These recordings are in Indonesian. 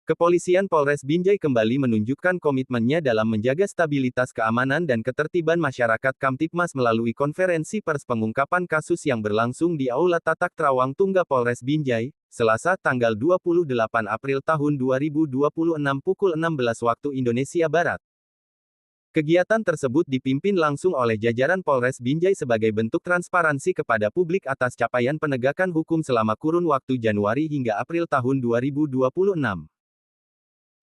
Kepolisian Polres Binjai kembali menunjukkan komitmennya dalam menjaga stabilitas keamanan dan ketertiban masyarakat Kamtibmas melalui konferensi pers pengungkapan kasus yang berlangsung di Aula Tatak Trawang Tungga Polres Binjai, Selasa tanggal 28 April tahun 2026 pukul 16 waktu Indonesia Barat. Kegiatan tersebut dipimpin langsung oleh jajaran Polres Binjai sebagai bentuk transparansi kepada publik atas capaian penegakan hukum selama kurun waktu Januari hingga April tahun 2026.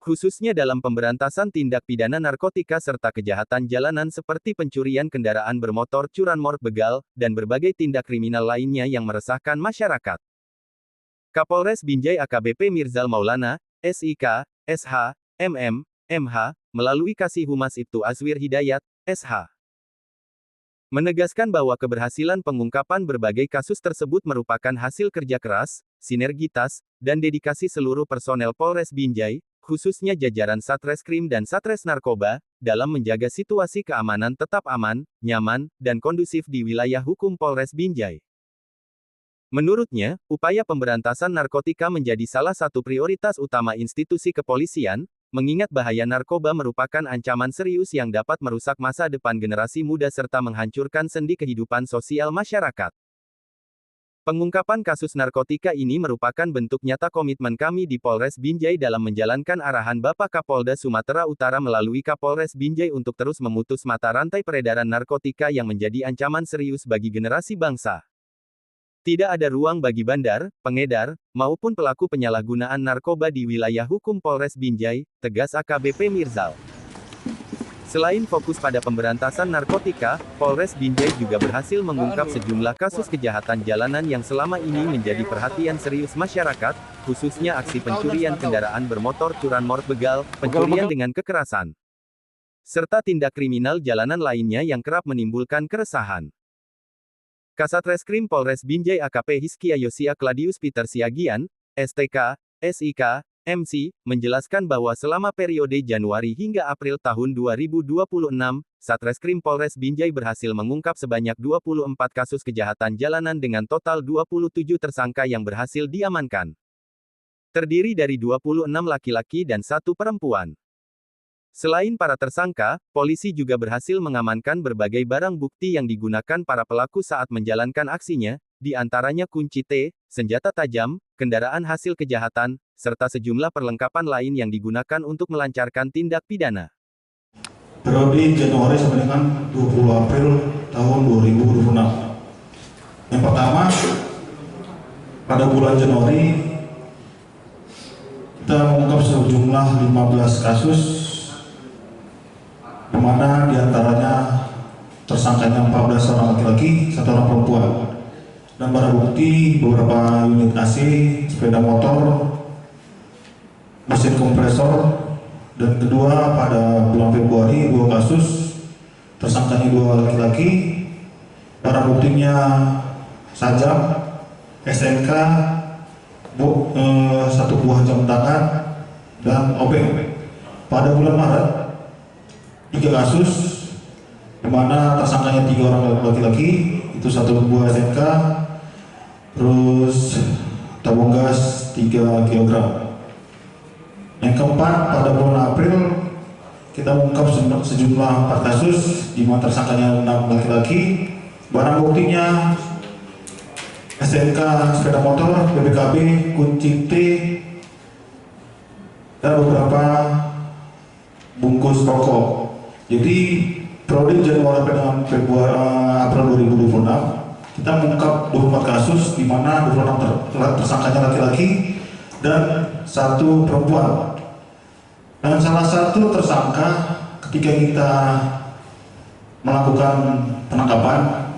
Khususnya dalam pemberantasan tindak pidana narkotika serta kejahatan jalanan seperti pencurian kendaraan bermotor, curanmor, begal, dan berbagai tindak kriminal lainnya yang meresahkan masyarakat. Kapolres Binjai AKBP Mirzal Maulana, SIK, SH, MM, MH, melalui Kasih Humas Ibtu Azwir Hidayat, SH, menegaskan bahwa keberhasilan pengungkapan berbagai kasus tersebut merupakan hasil kerja keras, sinergitas, dan dedikasi seluruh personel Polres Binjai, khususnya jajaran Satreskrim dan Satres Narkoba, dalam menjaga situasi keamanan tetap aman, nyaman, dan kondusif di wilayah hukum Polres Binjai. Menurutnya, upaya pemberantasan narkotika menjadi salah satu prioritas utama institusi kepolisian, mengingat bahaya narkoba merupakan ancaman serius yang dapat merusak masa depan generasi muda serta menghancurkan sendi kehidupan sosial masyarakat. Pengungkapan kasus narkotika ini merupakan bentuk nyata komitmen kami di Polres Binjai dalam menjalankan arahan Bapak Kapolda Sumatera Utara melalui Kapolres Binjai untuk terus memutus mata rantai peredaran narkotika yang menjadi ancaman serius bagi generasi bangsa. Tidak ada ruang bagi bandar, pengedar, maupun pelaku penyalahgunaan narkoba di wilayah hukum Polres Binjai, tegas AKBP Mirzal. Selain fokus pada pemberantasan narkotika, Polres Binjai juga berhasil mengungkap sejumlah kasus kejahatan jalanan yang selama ini menjadi perhatian serius masyarakat, khususnya aksi pencurian kendaraan bermotor, curanmor, begal, pencurian dengan kekerasan, serta tindak kriminal jalanan lainnya yang kerap menimbulkan keresahan. Kasatreskrim Polres Binjai AKP Hiskia Yosia Cladius Peter Siagian, STK, SIK, MC, menjelaskan bahwa selama periode Januari hingga April tahun 2026, Satreskrim Polres Binjai berhasil mengungkap sebanyak 24 kasus kejahatan jalanan dengan total 27 tersangka yang berhasil diamankan. Terdiri dari 26 laki-laki dan 1 perempuan. Selain para tersangka, polisi juga berhasil mengamankan berbagai barang bukti yang digunakan para pelaku saat menjalankan aksinya, di antaranya kunci T, senjata tajam, kendaraan hasil kejahatan, serta sejumlah perlengkapan lain yang digunakan untuk melancarkan tindak pidana. Periode Januari sampai dengan 20 April tahun 2026. Yang pertama, pada bulan Januari, kita mengungkap sejumlah 15 kasus, di mana diantaranya tersangkanya 14 orang laki-laki, 1 orang perempuan. Dan barang bukti beberapa unit AC, sepeda motor, mesin kompresor, dan kedua pada bulan Februari 2 kasus, tersangkanya 2 laki-laki, barang buktinya sajam, STNK, 1 buah jam tangan, dan obeng. Pada bulan Maret 3 kasus, di mana tersangkanya 3 orang laki-laki, itu 1 buah STNK, terus tabung gas 3 kg. Yang keempat, pada bulan April kita mengungkap sejumlah 4 kasus, di mana tersangkanya 6 laki-laki, barang buktinya STNK sepeda motor, BPKB, kunci T, dan beberapa bungkus rokok. Jadi periode Januari dengan Februari April 2026 kita mengungkap 24 kasus, di mana 26 tersangkanya laki-laki dan 1 perempuan. Dan salah satu tersangka ketika kita melakukan penangkapan,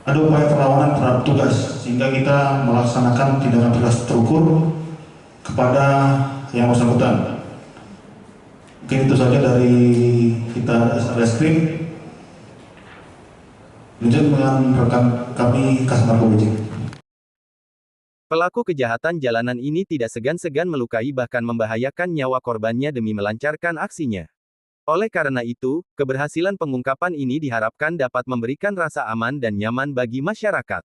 ada upaya perlawanan terhadap tugas, sehingga kita melaksanakan tindakan tegas terukur kepada yang bersangkutan. Mungkin itu saja dari kita Reskrim. Lanjut dengan rekan kami Kasmar Kobejik. Pelaku kejahatan jalanan ini tidak segan-segan melukai bahkan membahayakan nyawa korbannya demi melancarkan aksinya. Oleh karena itu, keberhasilan pengungkapan ini diharapkan dapat memberikan rasa aman dan nyaman bagi masyarakat.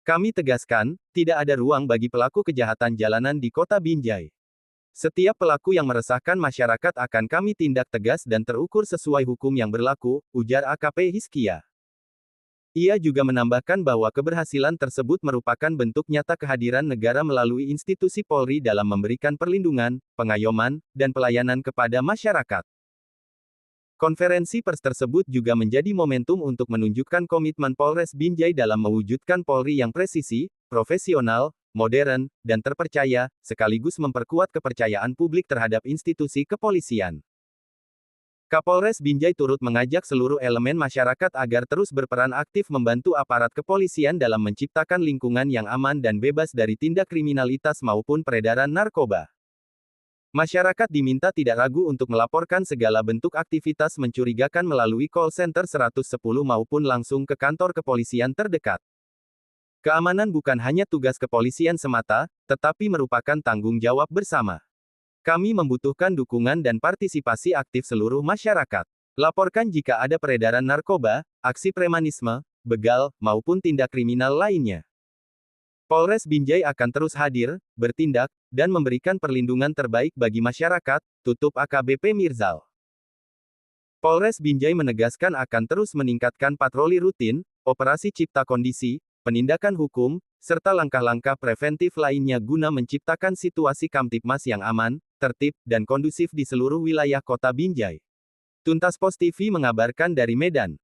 Kami tegaskan, tidak ada ruang bagi pelaku kejahatan jalanan di Kota Binjai. Setiap pelaku yang meresahkan masyarakat akan kami tindak tegas dan terukur sesuai hukum yang berlaku, ujar AKP Hizkia. Ia juga menambahkan bahwa keberhasilan tersebut merupakan bentuk nyata kehadiran negara melalui institusi Polri dalam memberikan perlindungan, pengayoman, dan pelayanan kepada masyarakat. Konferensi pers tersebut juga menjadi momentum untuk menunjukkan komitmen Polres Binjai dalam mewujudkan Polri yang presisi, profesional, modern, dan terpercaya, sekaligus memperkuat kepercayaan publik terhadap institusi kepolisian. Kapolres Binjai turut mengajak seluruh elemen masyarakat agar terus berperan aktif membantu aparat kepolisian dalam menciptakan lingkungan yang aman dan bebas dari tindak kriminalitas maupun peredaran narkoba. Masyarakat diminta tidak ragu untuk melaporkan segala bentuk aktivitas mencurigakan melalui call center 110 maupun langsung ke kantor kepolisian terdekat. Keamanan bukan hanya tugas kepolisian semata, tetapi merupakan tanggung jawab bersama. Kami membutuhkan dukungan dan partisipasi aktif seluruh masyarakat. Laporkan jika ada peredaran narkoba, aksi premanisme, begal, maupun tindak kriminal lainnya. Polres Binjai akan terus hadir, bertindak, dan memberikan perlindungan terbaik bagi masyarakat, tutup AKBP Mirzal. Polres Binjai menegaskan akan terus meningkatkan patroli rutin, operasi cipta kondisi, penindakan hukum, serta langkah-langkah preventif lainnya guna menciptakan situasi Kamtipmas yang aman, tertib, dan kondusif di seluruh wilayah kota Binjai. Tuntas Pos TV mengabarkan dari Medan.